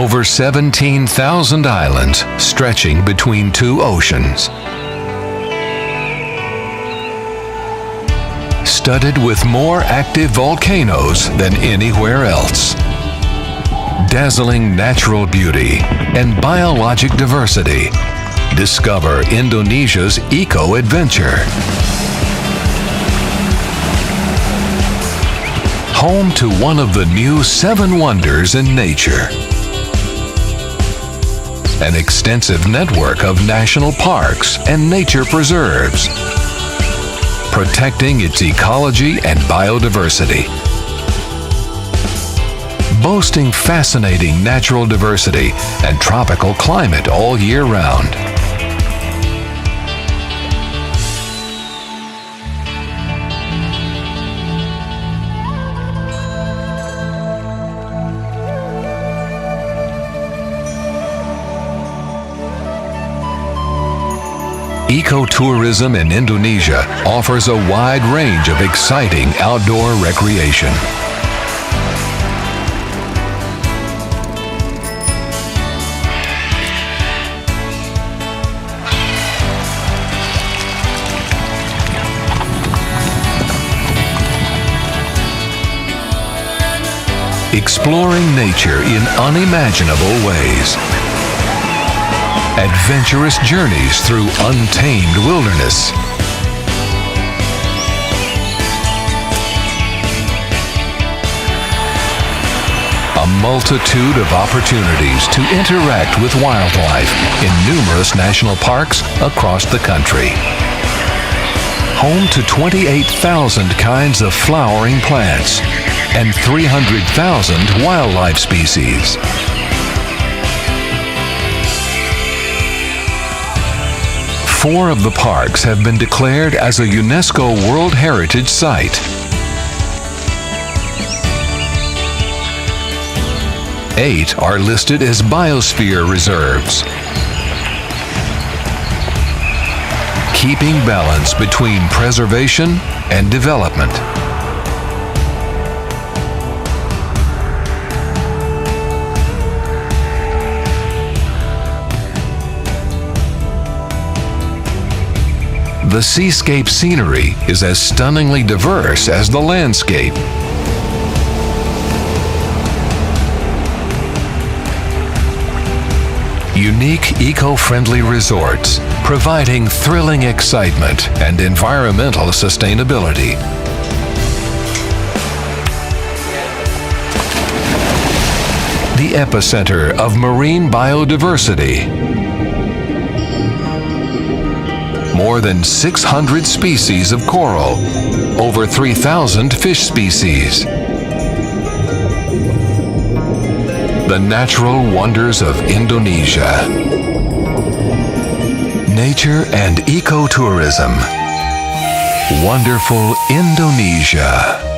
over 17,000 islands stretching between two oceans. Studded with more active volcanoes than anywhere else. Dazzling natural beauty and biologic diversity. Discover Indonesia's eco-adventure. Home to one of the new 7 wonders in nature. An extensive network of national parks and nature preserves, protecting its ecology and biodiversity. Boasting fascinating natural diversity and tropical climate all year round. Ecotourism in Indonesia offers a wide range of exciting outdoor recreation. Exploring nature in unimaginable ways. Adventurous journeys through untamed wilderness. A multitude of opportunities to interact with wildlife in numerous national parks across the country. Home to 28,000 kinds of flowering plants and 300,000 wildlife species. Four of the parks have been declared as a UNESCO World Heritage Site. 8 are listed as biosphere reserves. Keeping balance between preservation and development. The seascape scenery is as stunningly diverse as the landscape. Unique eco-friendly resorts, providing thrilling excitement and environmental sustainability. The epicenter of marine biodiversity. More than 600 species of coral, over 3,000 fish species. The natural wonders of Indonesia. Nature and ecotourism. Wonderful Indonesia.